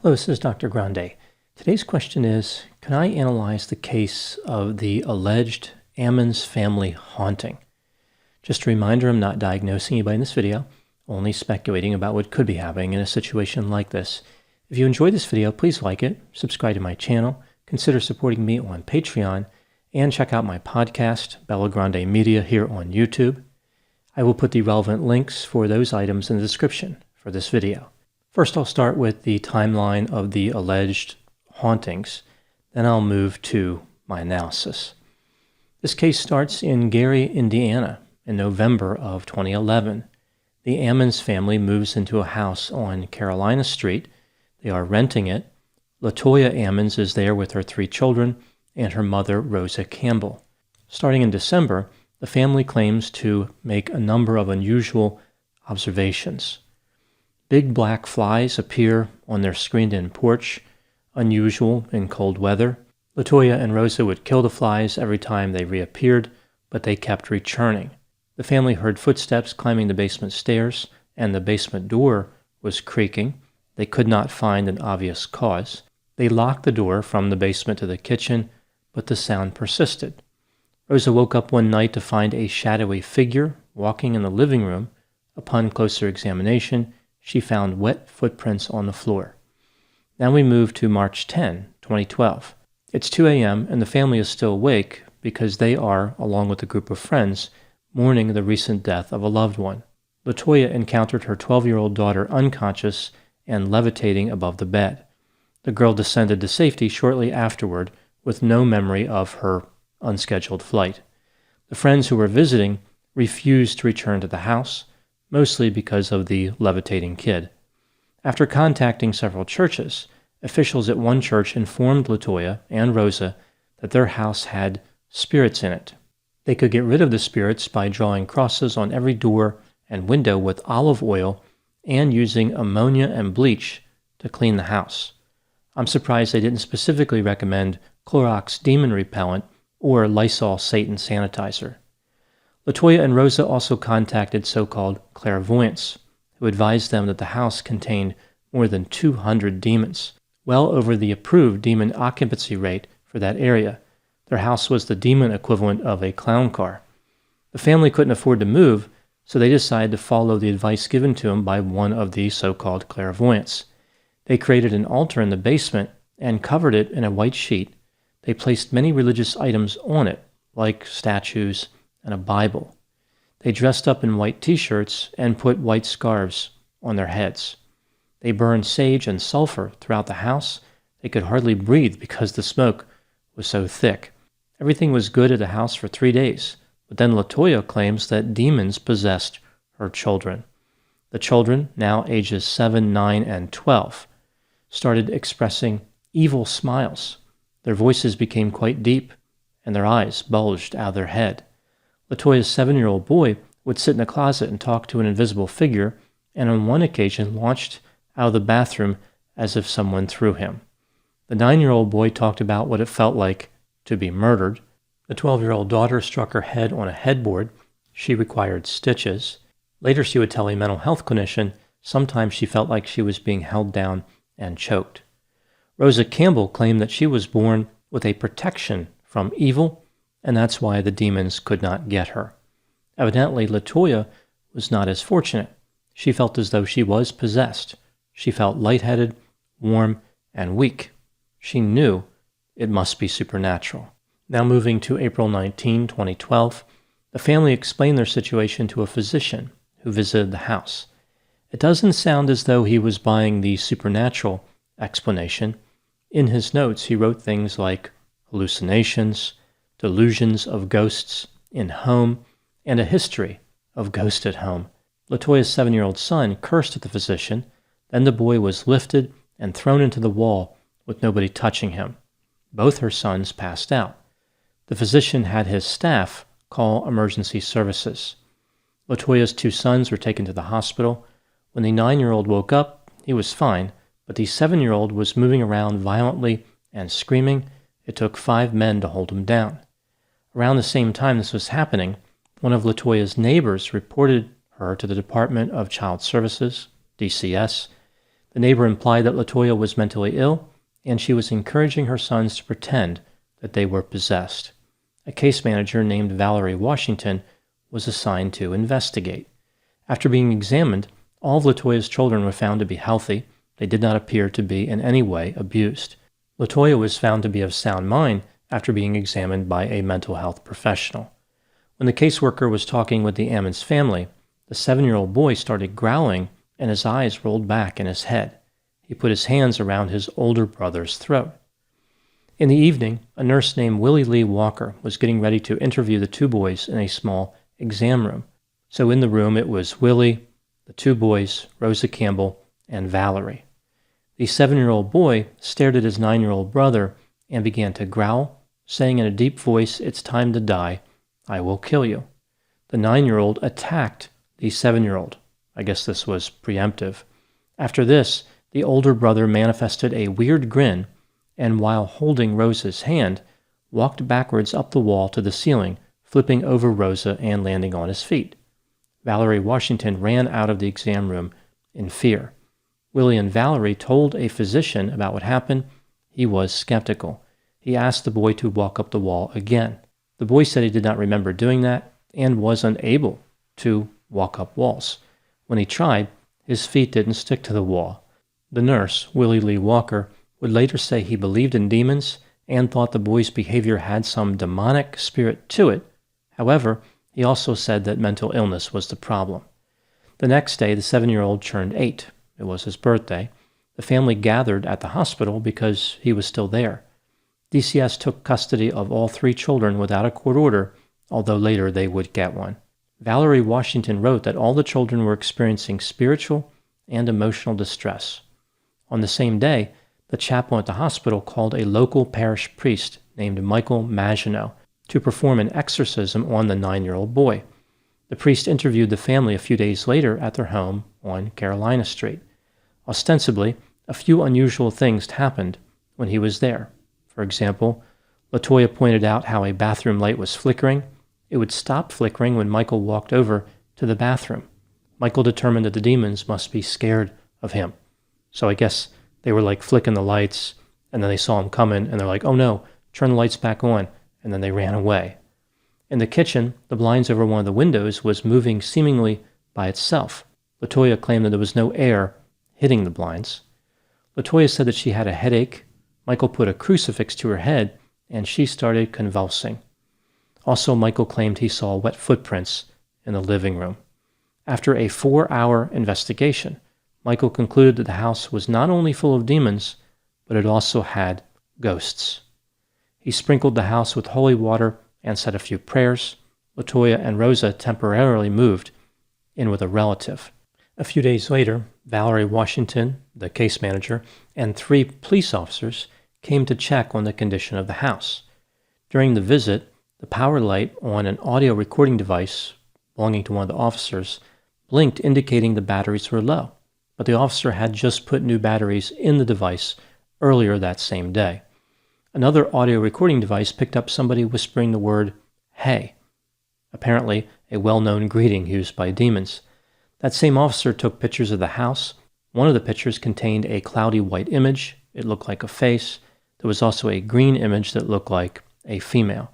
Hello, this is Dr. Grande. Today's question is, can I analyze the case of the alleged Ammons family haunting? Just a reminder, I'm not diagnosing anybody in this video, only speculating about what could be happening in a situation like this. If you enjoyed this video, please like it, subscribe to my channel, consider supporting me on Patreon, and check out my podcast, Bella Grande Media, here on YouTube. I will put the relevant links for those items in the description for this video. First, I'll start with the timeline of the alleged hauntings, then I'll move to my analysis. This case starts in Gary, Indiana, in November of 2011. The Ammons family moves into a house on Carolina Street. They are renting it. LaToya Ammons is there with her 3 children and her mother, Rosa Campbell. Starting in December, the family claims to make a number of unusual observations. Big black flies appear on their screened-in porch, unusual in cold weather. LaToya and Rosa would kill the flies every time they reappeared, but they kept returning. The family heard footsteps climbing the basement stairs, and the basement door was creaking. They could not find an obvious cause. They locked the door from the basement to the kitchen, but the sound persisted. Rosa woke up one night to find a shadowy figure walking in the living room. Upon closer examination, she found wet footprints on the floor. Now we move to March 10, 2012. It's 2 a.m. and the family is still awake because they are, along with a group of friends, mourning the recent death of a loved one. LaToya encountered her 12-year-old daughter unconscious and levitating above the bed. The girl descended to safety shortly afterward with no memory of her unscheduled flight. The friends who were visiting refused to return to the house, mostly because of the levitating kid. After contacting several churches, officials at one church informed LaToya and Rosa that their house had spirits in it. They could get rid of the spirits by drawing crosses on every door and window with olive oil and using ammonia and bleach to clean the house. I'm surprised they didn't specifically recommend Clorox demon repellent or Lysol Satan sanitizer. LaToya and Rosa also contacted so-called clairvoyants, who advised them that the house contained more than 200 demons, well over the approved demon occupancy rate for that area. Their house was the demon equivalent of a clown car. The family couldn't afford to move, so they decided to follow the advice given to them by one of the so-called clairvoyants. They created an altar in the basement and covered it in a white sheet. They placed many religious items on it, like statues and a Bible. They dressed up in white t-shirts and put white scarves on their heads. They burned sage and sulfur throughout the house. They could hardly breathe because the smoke was so thick. Everything was good at the house for 3 days, but then LaToya claims that demons possessed her children. The children, now ages 7, 9, and 12, started expressing evil smiles. Their voices became quite deep, and their eyes bulged out of their head. LaToya's 7-year-old boy would sit in a closet and talk to an invisible figure, and on one occasion launched out of the bathroom as if someone threw him. The 9-year-old boy talked about what it felt like to be murdered. The 12-year-old daughter struck her head on a headboard. She required stitches. Later she would tell a mental health clinician sometimes she felt like she was being held down and choked. Rosa Campbell claimed that she was born with a protection from evil, and that's why the demons could not get her. Evidently, LaToya was not as fortunate. She felt as though she was possessed. She felt lightheaded, warm, and weak. She knew it must be supernatural. Now moving to April 19, 2012, the family explained their situation to a physician who visited the house. It doesn't sound as though he was buying the supernatural explanation. In his notes, he wrote things like hallucinations, delusions of ghosts in home, and a history of ghosts at home. LaToya's 7-year-old son cursed at the physician. Then the boy was lifted and thrown into the wall with nobody touching him. Both her sons passed out. The physician had his staff call emergency services. LaToya's 2 sons were taken to the hospital. When the 9-year-old woke up, he was fine, but the 7-year-old was moving around violently and screaming. It took 5 men to hold him down. Around the same time this was happening, one of LaToya's neighbors reported her to the Department of Child Services, DCS. The The neighbor implied that Latoya was mentally ill, and she was encouraging her sons to pretend that they were possessed. A case manager named Valerie Washington was assigned to investigate. After being examined, all of Latoya's children were found to be healthy. They did not appear to be in any way abused. Latoya was found to be of sound mind after being examined by a mental health professional. When the caseworker was talking with the Ammons family, the 7-year-old boy started growling and his eyes rolled back in his head. He put his hands around his older brother's throat. In the evening, a nurse named Willie Lee Walker was getting ready to interview the 2 boys in a small exam room. So in the room it was Willie, the 2 boys, Rosa Campbell, and Valerie. The 7-year-old boy stared at his 9-year-old brother and began to growl, saying in a deep voice, "It's time to die. I will kill you." The 9-year-old attacked the 7-year-old. I guess this was preemptive. After this, the older brother manifested a weird grin and, while holding Rosa's hand, walked backwards up the wall to the ceiling, flipping over Rosa and landing on his feet. Valerie Washington ran out of the exam room in fear. Willie and Valerie told a physician about what happened. He was skeptical. He asked the boy to walk up the wall again. The boy said he did not remember doing that and was unable to walk up walls. When he tried, his feet didn't stick to the wall. The nurse, Willie Lee Walker, would later say he believed in demons and thought the boy's behavior had some demonic spirit to it. However, he also said that mental illness was the problem. The next day, the 7-year-old turned 8. It was his birthday. The family gathered at the hospital because he was still there. DCS took custody of all 3 children without a court order, although later they would get one. Valerie Washington wrote that all the children were experiencing spiritual and emotional distress. On the same day, the chaplain at the hospital called a local parish priest named Michael Maginot to perform an exorcism on the 9-year-old boy. The priest interviewed the family a few days later at their home on Carolina Street. Ostensibly, a few unusual things happened when he was there. For example, Latoya pointed out how a bathroom light was flickering. It would stop flickering when Michael walked over to the bathroom. Michael determined that the demons must be scared of him. So I guess they were like flicking the lights, and then they saw him coming, and they're like, "Oh no, turn the lights back on," and then they ran away. In the kitchen, the blinds over one of the windows was moving seemingly by itself. Latoya claimed that there was no air hitting the blinds. Latoya said that she had a headache. Michael put a crucifix to her head, and she started convulsing. Also, Michael claimed he saw wet footprints in the living room. After a 4-hour investigation, Michael concluded that the house was not only full of demons, but it also had ghosts. He sprinkled the house with holy water and said a few prayers. Latoya and Rosa temporarily moved in with a relative. A few days later, Valerie Washington, the case manager, and 3 police officers came to check on the condition of the house. During the visit, the power light on an audio recording device belonging to one of the officers blinked, indicating the batteries were low, but the officer had just put new batteries in the device earlier that same day. Another audio recording device picked up somebody whispering the word, "Hey," apparently a well-known greeting used by demons. That same officer took pictures of the house. One of the pictures contained a cloudy white image. It looked like a face. There was also a green image that looked like a female.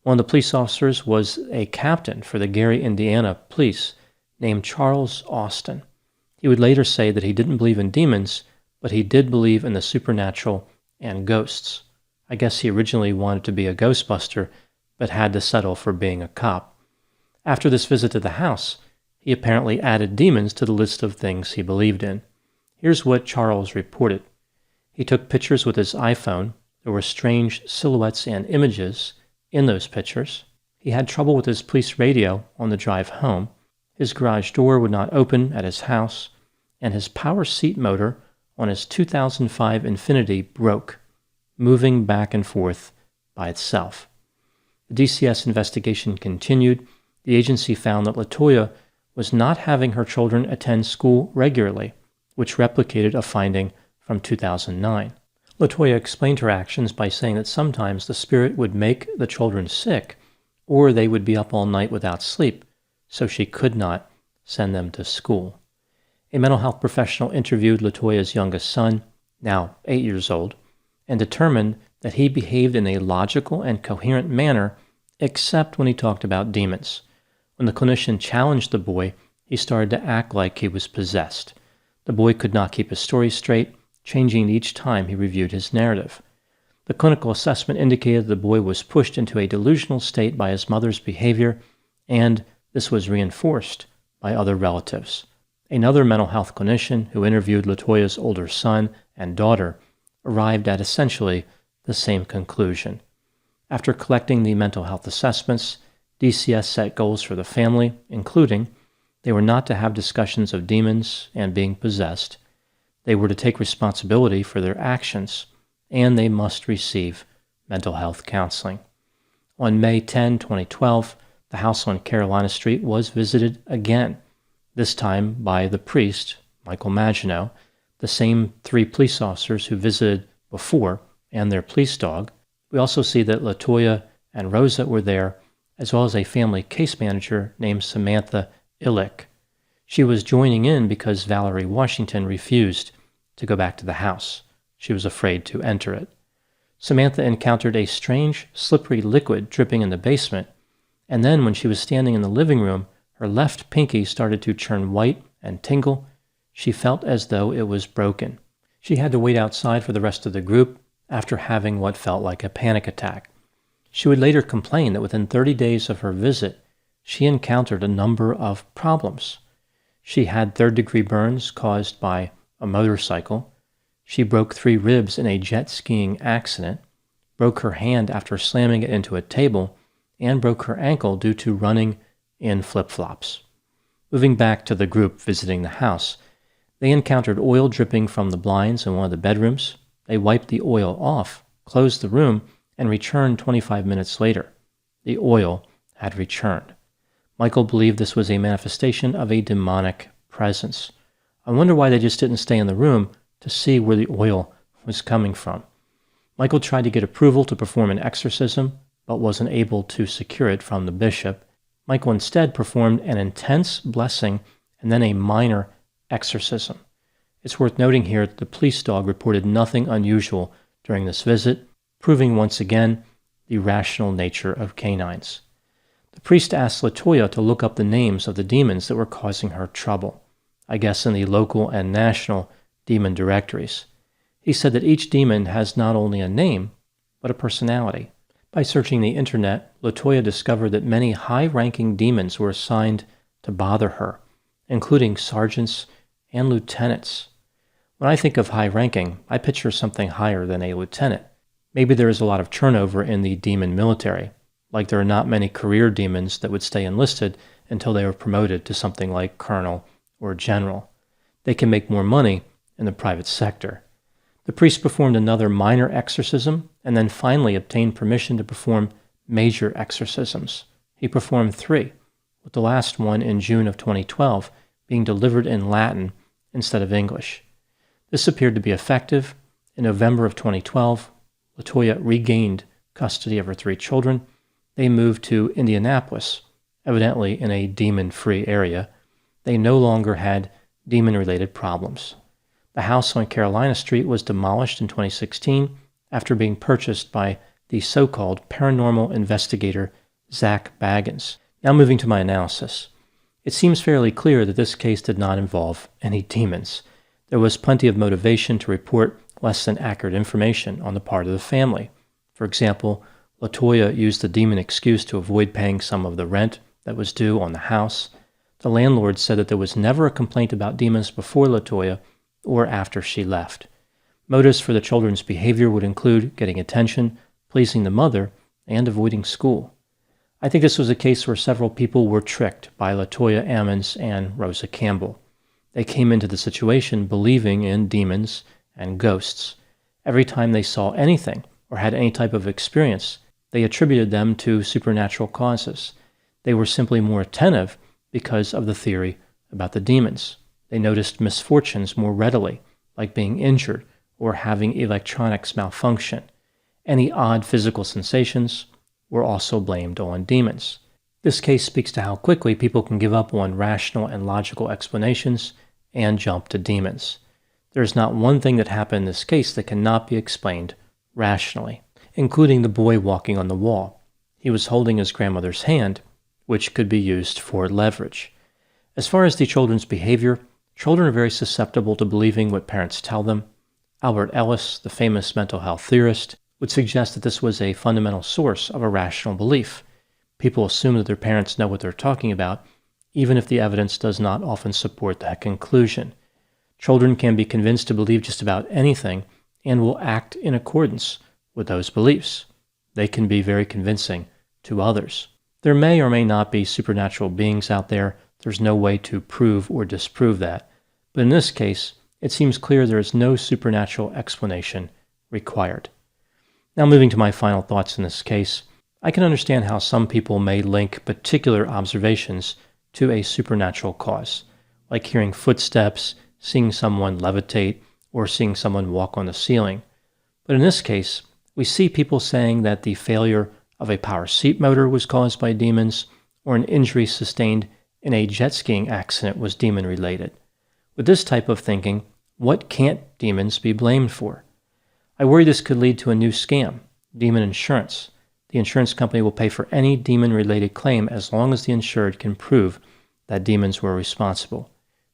One of the police officers was a captain for the Gary, Indiana police named Charles Austin. He would later say that he didn't believe in demons, but he did believe in the supernatural and ghosts. I guess he originally wanted to be a Ghostbuster, but had to settle for being a cop. After this visit to the house, he apparently added demons to the list of things he believed in. Here's what Charles reported. He took pictures with his iPhone. There were strange silhouettes and images in those pictures. He had trouble with his police radio on the drive home. His garage door would not open at his house, and his power seat motor on his 2005 Infiniti broke, moving back and forth by itself. The DCS investigation continued. The agency found that Latoya was not having her children attend school regularly, which replicated a finding from 2009. Latoya explained her actions by saying that sometimes the spirit would make the children sick, or they would be up all night without sleep, so she could not send them to school. A mental health professional interviewed LaToya's youngest son, now 8 years old, and determined that he behaved in a logical and coherent manner except when he talked about demons. When the clinician challenged the boy, he started to act like he was possessed. The boy could not keep his story straight, changing each time he reviewed his narrative. The clinical assessment indicated the boy was pushed into a delusional state by his mother's behavior, and this was reinforced by other relatives. Another mental health clinician who interviewed LaToya's older son and daughter arrived at essentially the same conclusion. After collecting the mental health assessments, DCS set goals for the family, including they were not to have discussions of demons and being possessed, they were to take responsibility for their actions, and they must receive mental health counseling. On May 10, 2012, the house on Carolina Street was visited again, this time by the priest, Michael Maginot, the same 3 police officers who visited before, and their police dog. We also see that LaToya and Rosa were there, as well as a family case manager named Samantha Illick. She was joining in because Valerie Washington refused to go back to the house. She was afraid to enter it. Samantha encountered a strange, slippery liquid dripping in the basement, and then when she was standing in the living room, her left pinky started to turn white and tingle. She felt as though it was broken. She had to wait outside for the rest of the group after having what felt like a panic attack. She would later complain that within 30 days of her visit, she encountered a number of problems. She had third-degree burns caused by a motorcycle. She broke 3 ribs in a jet skiing accident, broke her hand after slamming it into a table, and broke her ankle due to running in flip-flops. Moving back to the group visiting the house, they encountered oil dripping from the blinds in one of the bedrooms. They wiped the oil off, closed the room, and returned 25 minutes later. The oil had returned. Michael believed this was a manifestation of a demonic presence. I wonder why they just didn't stay in the room to see where the oil was coming from. Michael tried to get approval to perform an exorcism, but wasn't able to secure it from the bishop. Michael instead performed an intense blessing and then a minor exorcism. It's worth noting here that the police dog reported nothing unusual during this visit, proving once again the rational nature of canines. The priest asked LaToya to look up the names of the demons that were causing her trouble, I guess in the local and national demon directories. He said that each demon has not only a name, but a personality. By searching the internet, LaToya discovered that many high-ranking demons were assigned to bother her, including sergeants and lieutenants. When I think of high-ranking, I picture something higher than a lieutenant. Maybe there is a lot of turnover in the demon military, like there are not many career demons that would stay enlisted until they were promoted to something like colonel or general. They can make more money in the private sector. The priest performed another minor exorcism and then finally obtained permission to perform major exorcisms. He performed 3, with the last one in June of 2012 being delivered in Latin instead of English. This appeared to be effective. In November of 2012, LaToya regained custody of her 3 children. They moved to Indianapolis, evidently in a demon-free area. They no longer had demon-related problems. The house on Carolina Street was demolished in 2016 after being purchased by the so-called paranormal investigator Zach Baggins. Now moving to my analysis. It seems fairly clear that this case did not involve any demons. There was plenty of motivation to report less than accurate information on the part of the family. For example, LaToya used the demon excuse to avoid paying some of the rent that was due on the house. The landlord said that there was never a complaint about demons before LaToya or after she left. Motives for the children's behavior would include getting attention, pleasing the mother, and avoiding school. I think this was a case where several people were tricked by LaToya Ammons and Rosa Campbell. They came into the situation believing in demons and ghosts. Every time they saw anything or had any type of experience, they attributed them to supernatural causes. They were simply more attentive because of the theory about the demons. They noticed misfortunes more readily, like being injured or having electronics malfunction. Any odd physical sensations were also blamed on demons. This case speaks to how quickly people can give up on rational and logical explanations and jump to demons. There is not one thing that happened in this case that cannot be explained rationally, including the boy walking on the wall. He was holding his grandmother's hand, which could be used for leverage. As far as the children's behavior, children are very susceptible to believing what parents tell them. Albert Ellis, the famous mental health theorist, would suggest that this was a fundamental source of irrational belief. People assume that their parents know what they're talking about, even if the evidence does not often support that conclusion. Children can be convinced to believe just about anything and will act in accordance with those beliefs. They can be very convincing to others. There may or may not be supernatural beings out there. There's no way to prove or disprove that. But in this case, it seems clear there is no supernatural explanation required. Now, moving to my final thoughts in this case, I can understand how some people may link particular observations to a supernatural cause, like hearing footsteps, seeing someone levitate, or seeing someone walk on the ceiling. But in this case, we see people saying that the failure of a power seat motor was caused by demons, or an injury sustained in a jet skiing accident was demon-related. With this type of thinking, what can't demons be blamed for? I worry this could lead to a new scam, demon insurance. The insurance company will pay for any demon-related claim as long as the insured can prove that demons were responsible,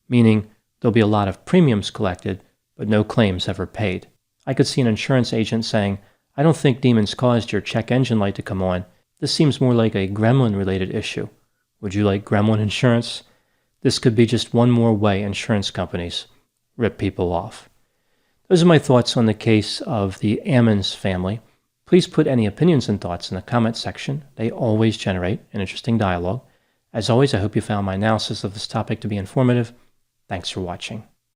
meaning there'll be a lot of premiums collected, but no claims ever paid. I could see an insurance agent saying, "I don't think demons caused your check engine light to come on. This seems more like a gremlin-related issue. Would you like gremlin insurance?" This could be just one more way insurance companies rip people off. Those are my thoughts on the case of the Ammons family. Please put any opinions and thoughts in the comment section. They always generate an interesting dialogue. As always, I hope you found my analysis of this topic to be informative. Thanks for watching.